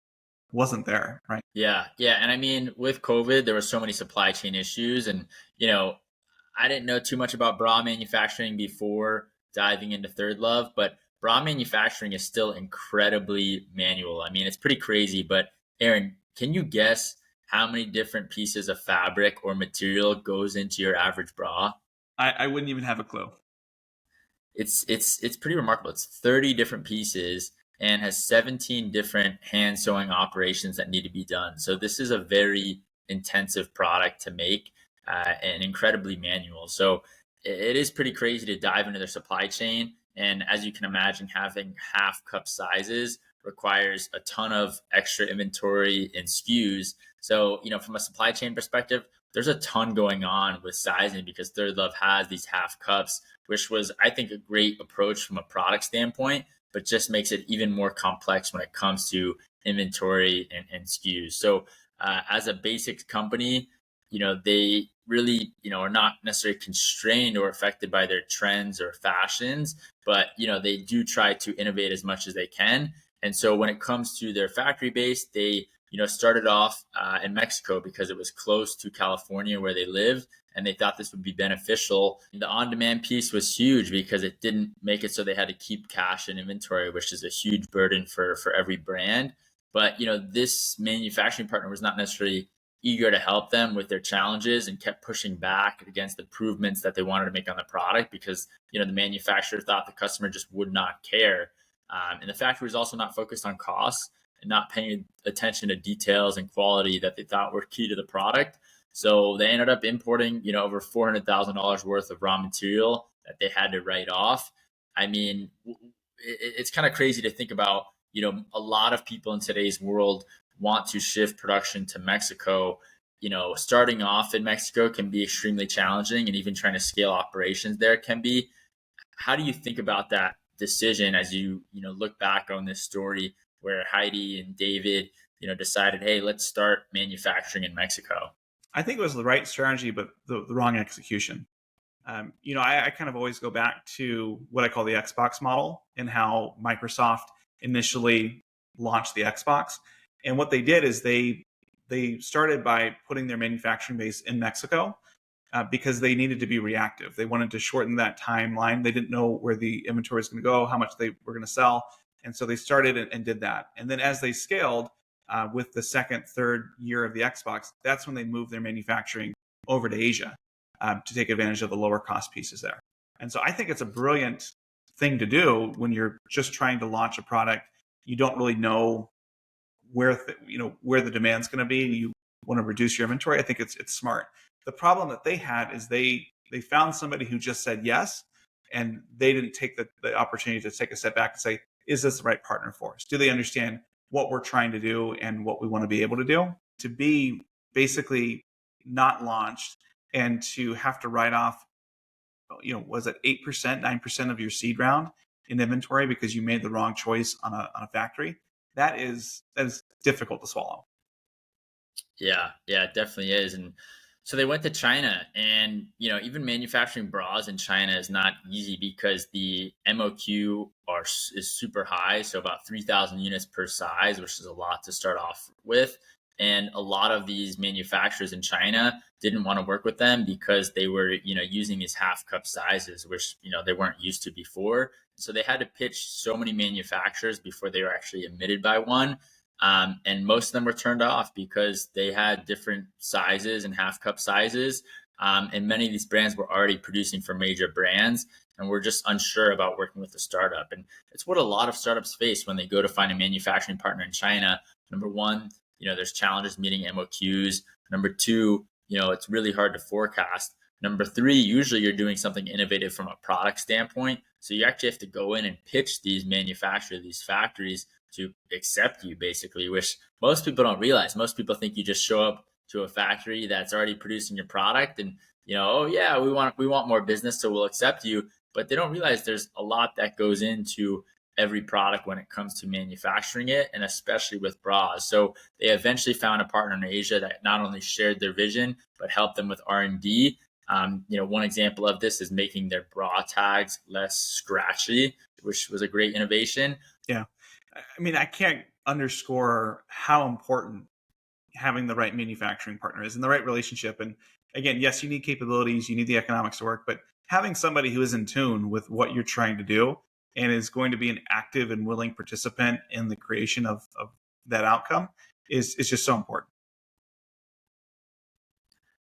there, right? Yeah, and I mean, with COVID, there were so many supply chain issues, and I didn't know too much about bra manufacturing before diving into Thirdlove, but bra manufacturing is still incredibly manual. I mean, it's pretty crazy, but Aaron, can you guess how many different pieces of fabric or material goes into your average bra? I wouldn't even have a clue. It's pretty remarkable. It's 30 different pieces and has 17 different hand sewing operations that need to be done. So this is a very intensive product to make, and incredibly manual. So it is pretty crazy to dive into their supply chain. And as you can imagine, having half cup sizes requires a ton of extra inventory and SKUs. So, from a supply chain perspective, there's a ton going on with sizing because Thirdlove has these half cups, which was, I think, a great approach from a product standpoint, but just makes it even more complex when it comes to inventory and SKUs. So, as a basics company, they really, are not necessarily constrained or affected by their trends or fashions, but, they do try to innovate as much as they can. And so when it comes to their factory base, they, started off in Mexico because it was close to California where they lived, and they thought this would be beneficial. The on-demand piece was huge because it didn't make it so they had to keep cash in inventory, which is a huge burden for every brand. But this manufacturing partner was not necessarily eager to help them with their challenges and kept pushing back against improvements that they wanted to make on the product because the manufacturer thought the customer just would not care. And the factory was also not focused on costs and not paying attention to details and quality that they thought were key to the product. So they ended up importing, over $400,000 worth of raw material that they had to write off. I mean, it's kind of crazy to think about. A lot of people in today's world want to shift production to Mexico. Starting off in Mexico can be extremely challenging, and even trying to scale operations there can be. How do you think about that decision as you look back on this story where Heidi and David decided, hey, let's start manufacturing in Mexico? I think it was the right strategy, but the wrong execution. I kind of always go back to what I call the Xbox model and how Microsoft initially launched the Xbox. And what they did is they started by putting their manufacturing base in Mexico because they needed to be reactive. They wanted to shorten that timeline. They didn't know where the inventory was going to go, how much they were going to sell. And so they started and did that. And then as they scaled with the second, third year of the Xbox, that's when they moved their manufacturing over to Asia to take advantage of the lower cost pieces there. And so I think it's a brilliant thing to do when you're just trying to launch a product. You don't really know where the demand's going to be, and you want to reduce your inventory. I think it's smart. The problem that they had is they found somebody who just said yes, and they didn't take the opportunity to take a step back and say, is this the right partner for us? Do they understand what we're trying to do and what we want to be able to do? To be basically not launched and to have to write off, was it 8%, 9% of your seed round in inventory because you made the wrong choice on a factory? That is difficult to swallow. Yeah, it definitely is. And so they went to China, and even manufacturing bras in China is not easy because the MOQ is super high, so about 3,000 units per size, which is a lot to start off with. And a lot of these manufacturers in China didn't want to work with them because they were using these half cup sizes, which they weren't used to before. So they had to pitch so many manufacturers before they were actually admitted by one. And most of them were turned off because they had different sizes and half cup sizes. And many of these brands were already producing for major brands and were just unsure about working with a startup. And it's what a lot of startups face when they go to find a manufacturing partner in China. Number one, there's challenges meeting MOQs. Number two, it's really hard to forecast. Number three, usually you're doing something innovative from a product standpoint. So you actually have to go in and pitch these manufacturers, these factories, to accept you, basically, which most people don't realize. Most people think you just show up to a factory that's already producing your product and, oh yeah, we want more business, so we'll accept you. But they don't realize there's a lot that goes into every product when it comes to manufacturing it, and especially with bras. So they eventually found a partner in Asia that not only shared their vision, but helped them with R&D. One example of this is making their bra tags less scratchy, which was a great innovation. Yeah. I mean, I can't underscore how important having the right manufacturing partner is and the right relationship. And again, yes, you need capabilities, you need the economics to work, but having somebody who is in tune with what you're trying to do and is going to be an active and willing participant in the creation of that outcome is just so important.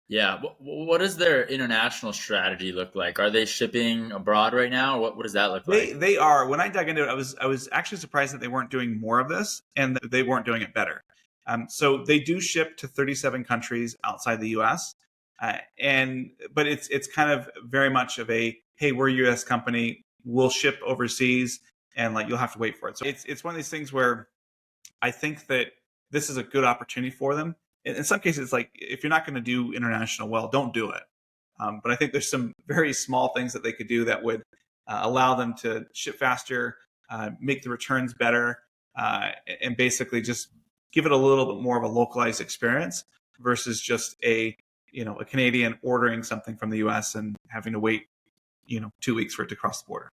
Yeah. What does their international strategy look like? Are they shipping abroad right now? What does that look like? They are. When I dug into it, I was actually surprised that they weren't doing more of this and that they weren't doing it better. So they do ship to 37 countries outside the U.S. But it's kind of very much of a, hey, we're a U.S. company, we'll ship overseas, and like you'll have to wait for it. So it's one of these things where I think that this is a good opportunity for them. In some cases, it's like if you're not going to do international well, don't do it. But I think there's some very small things that they could do that would allow them to ship faster, make the returns better, and basically just give it a little bit more of a localized experience versus just a Canadian ordering something from the U.S. and having to wait 2 weeks for it to cross the border.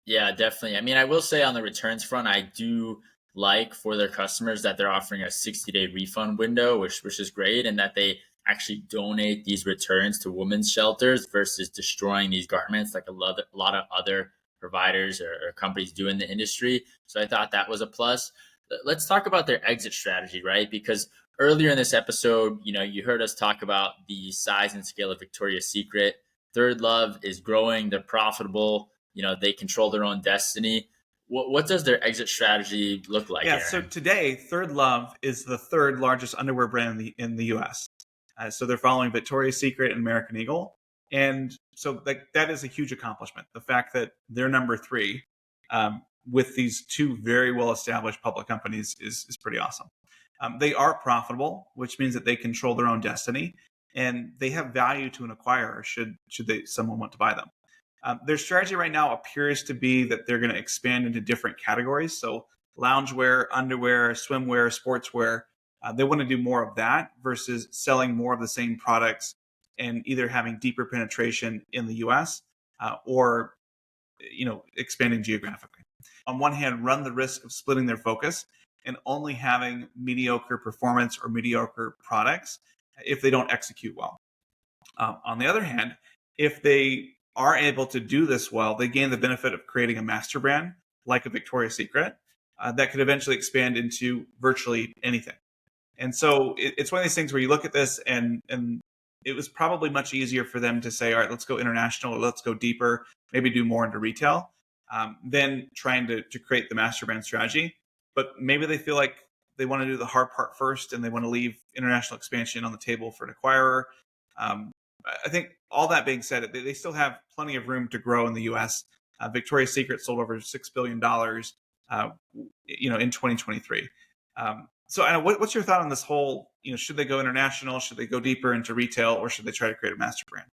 Yeah, definitely. I mean, I will say on the returns front, I do like for their customers that they're offering a 60-day refund window, which is great, and that they actually donate these returns to women's shelters versus destroying these garments like a lot of other providers or companies do in the industry. So I thought that was a plus. Let's talk about their exit strategy, right? Because earlier in this episode, you heard us talk about the size and scale of Victoria's Secret. Thirdlove is growing, they're profitable, they control their own destiny. What does their exit strategy look like? Yeah, Aaron? so today, Thirdlove is the third largest underwear brand in the U.S. So they're following Victoria's Secret and American Eagle. And so that is a huge accomplishment. The fact that they're number three with these two very well-established public companies is pretty awesome. They are profitable, which means that they control their own destiny, and they have value to an acquirer should someone want to buy them. Their strategy right now appears to be that they're going to expand into different categories. So loungewear, underwear, swimwear, sportswear. They want to do more of that versus selling more of the same products and either having deeper penetration in the U.S. Or expanding geographically. On one hand, run the risk of splitting their focus and only having mediocre performance or mediocre products if they don't execute well. On the other hand, if they are able to do this well, they gain the benefit of creating a master brand like a Victoria's Secret that could eventually expand into virtually anything. And so it's one of these things where you look at this and it was probably much easier for them to say, all right, let's go international or let's go deeper, maybe do more into retail, than trying to create the master brand strategy. But maybe they feel like they want to do the hard part first and they want to leave international expansion on the table for an acquirer. I think all that being said, they still have plenty of room to grow in the U.S. Victoria's Secret sold over $6 billion, in 2023. So, Anna, what's your thought on this whole? Should they go international? Should they go deeper into retail, or should they try to create a master brand?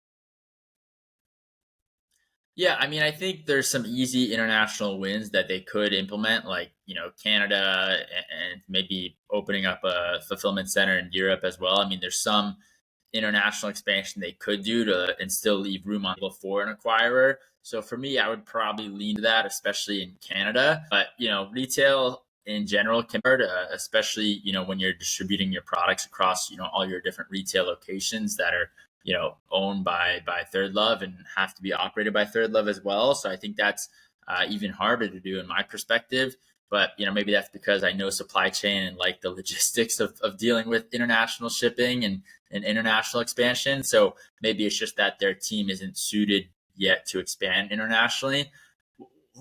Yeah, I mean, I think there's some easy international wins that they could implement, like, Canada and maybe opening up a fulfillment center in Europe as well. I mean, there's some international expansion they could do and still leave room on the table for an acquirer. So for me, I would probably lean to that, especially in Canada. But, retail in general can hurt, especially, when you're distributing your products across, all your different retail locations that are owned by Thirdlove and have to be operated by Thirdlove as well. So I think that's even harder to do in my perspective. But maybe that's because I know supply chain and like the logistics of dealing with international shipping and international expansion. So maybe it's just that their team isn't suited yet to expand internationally.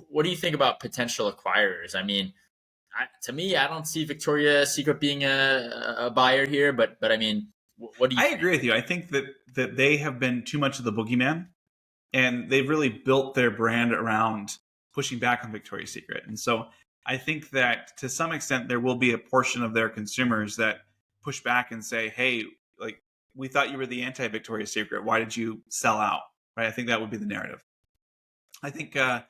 What do you think about potential acquirers? I mean, to me, I don't see Victoria's Secret being a buyer here, but I mean, what do you think? I agree with you. I think that they have been too much of the boogeyman, and they've really built their brand around pushing back on Victoria's Secret. And so I think that to some extent there will be a portion of their consumers that push back and say, "Hey, like we thought you were the anti-Victoria's Secret. Why did you sell out?" Right? I think that would be the narrative. I think a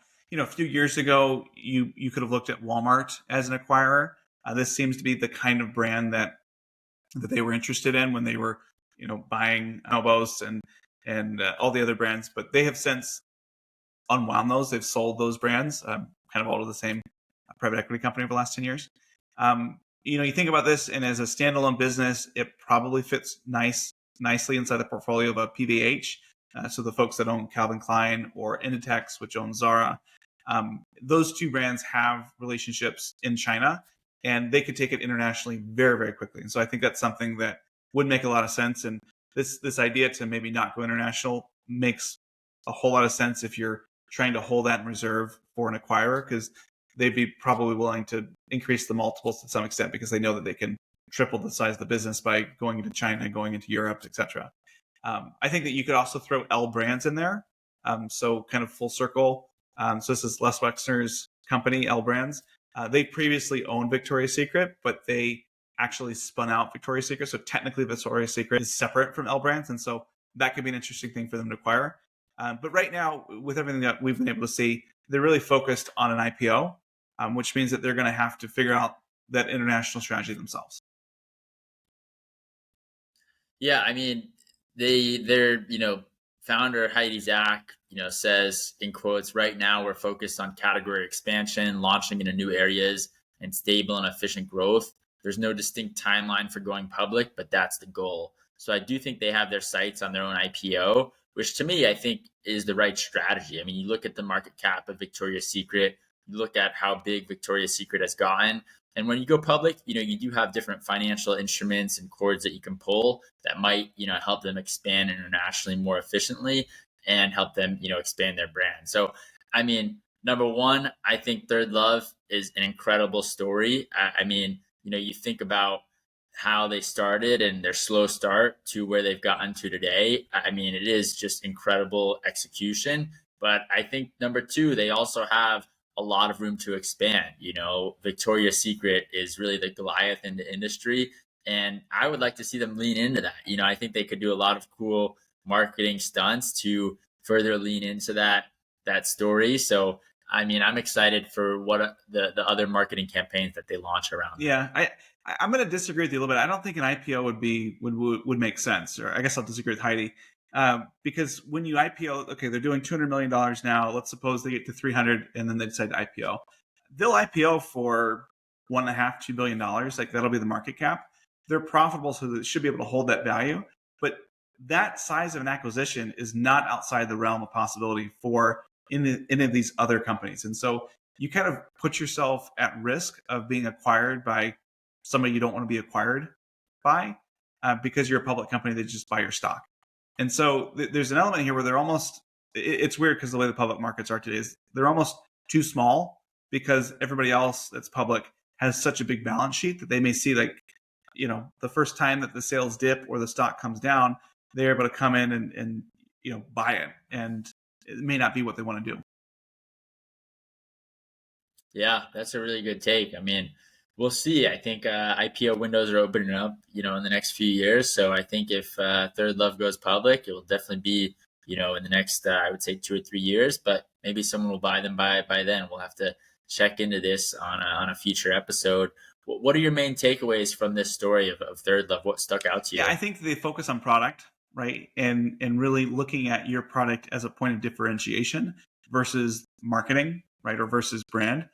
few years ago you could have looked at Walmart as an acquirer. This seems to be the kind of brand that they were interested in when they were buying Elbows and all the other brands, but they have since unwound those. They've sold those brands, kind of all to the same private equity company over the last 10 years. You think about this, and as a standalone business, it probably fits nicely inside the portfolio of a PVH. So the folks that own Calvin Klein or Inditex, which owns Zara, those two brands have relationships in China, and they could take it internationally very, very quickly. And so I think that's something that would make a lot of sense. And this idea to maybe not go international makes a whole lot of sense if you're trying to hold that in reserve for an acquirer, because they'd be probably willing to increase the multiples to some extent because they know that they can triple the size of the business by going into China, going into Europe, etc. I think that you could also throw L Brands in there. So kind of full circle. So this is Les Wexner's company, L Brands. They previously owned Victoria's Secret, but they actually spun out Victoria's Secret. So technically Victoria's Secret is separate from L Brands. And so that could be an interesting thing for them to acquire. But right now, with everything that we've been able to see, they're really focused on an IPO, which means that they're going to have to figure out that international strategy themselves. Yeah, I mean, their founder Heidi Zak says in quotes, right now we're focused on category expansion, launching into new areas, and stable and efficient growth. There's no distinct timeline for going public, but that's the goal. So I do think they have their sights on their own IPO, which to me I think is the right strategy. I mean, you look at the market cap of Victoria's Secret, you look at how big Victoria's Secret has gotten. And when you go public, you do have different financial instruments and cords that you can pull that might, help them expand internationally more efficiently and help them, expand their brand. So, I mean, number one, I think Thirdlove is an incredible story. I mean, you think about how they started and their slow start to where they've gotten to today. I mean, it is just incredible execution. But I think number two, they also have a lot of room to expand. Victoria's Secret is really the Goliath in the industry. And I would like to see them lean into that. I think they could do a lot of cool marketing stunts to further lean into that story. So, I mean, I'm excited for what the other marketing campaigns that they launch around. Yeah, I'm going to disagree with you a little bit. I don't think an IPO would make sense, or I guess I'll disagree with Heidi. Because when you IPO, okay, they're doing $200 million now. Let's suppose they get to 300 and then they decide to IPO. They'll IPO for $1.5–2 billion. Like that'll be the market cap. They're profitable, so they should be able to hold that value. But that size of an acquisition is not outside the realm of possibility for any of these other companies. And so you kind of put yourself at risk of being acquired by somebody you don't want to be acquired by because you're a public company that just buy your stock. And so there's an element here where they're almost, it's weird because the way the public markets are today is they're almost too small because everybody else that's public has such a big balance sheet that they may see like, the first time that the sales dip or the stock comes down, they're able to come in and buy it. And it may not be what they want to do. Yeah, that's a really good take. I mean, we'll see. I think IPO windows are opening up, in the next few years. So I think if Thirdlove goes public, it will definitely be, in the next, I would say 2 or 3 years. But maybe someone will buy them by then. We'll have to check into this on a future episode. What are your main takeaways from this story of Thirdlove? What stuck out to you? Yeah, I think they focus on product, right? And really looking at your product as a point of differentiation versus marketing, right? Or versus brand.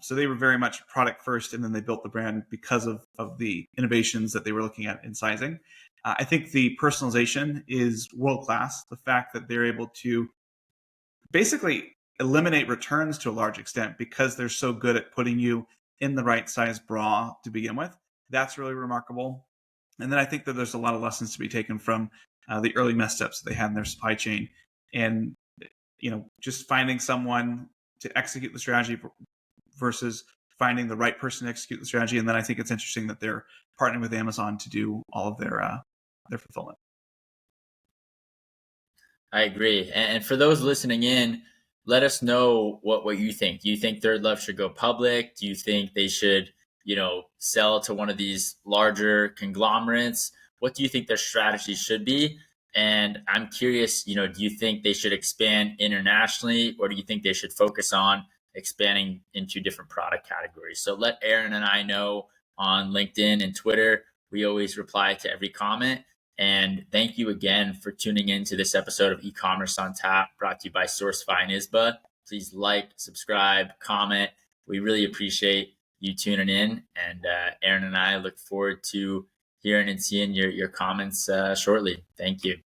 So they were very much product first, and then they built the brand because of the innovations that they were looking at in sizing. I think the personalization is world-class. The fact that they're able to basically eliminate returns to a large extent because they're so good at putting you in the right size bra to begin with. That's really remarkable. And then I think that there's a lot of lessons to be taken from the early mess ups that they had in their supply chain. And, just finding someone to execute the strategy versus finding the right person to execute the strategy. And then I think it's interesting that they're partnering with Amazon to do all of their fulfillment. I agree. And for those listening in, let us know what you think. Do you think Thirdlove should go public? Do you think they should, sell to one of these larger conglomerates? What do you think their strategy should be? And I'm curious, do you think they should expand internationally, or do you think they should focus on expanding into different product categories? So let Aaron and I know on LinkedIn and Twitter. We always reply to every comment. And thank you again for tuning in to this episode of E-Commerce on Tap, brought to you by Sourcefy and ISBA. Please like, subscribe, comment. We really appreciate you tuning in. And Aaron and I look forward to hearing and seeing your comments shortly. Thank you.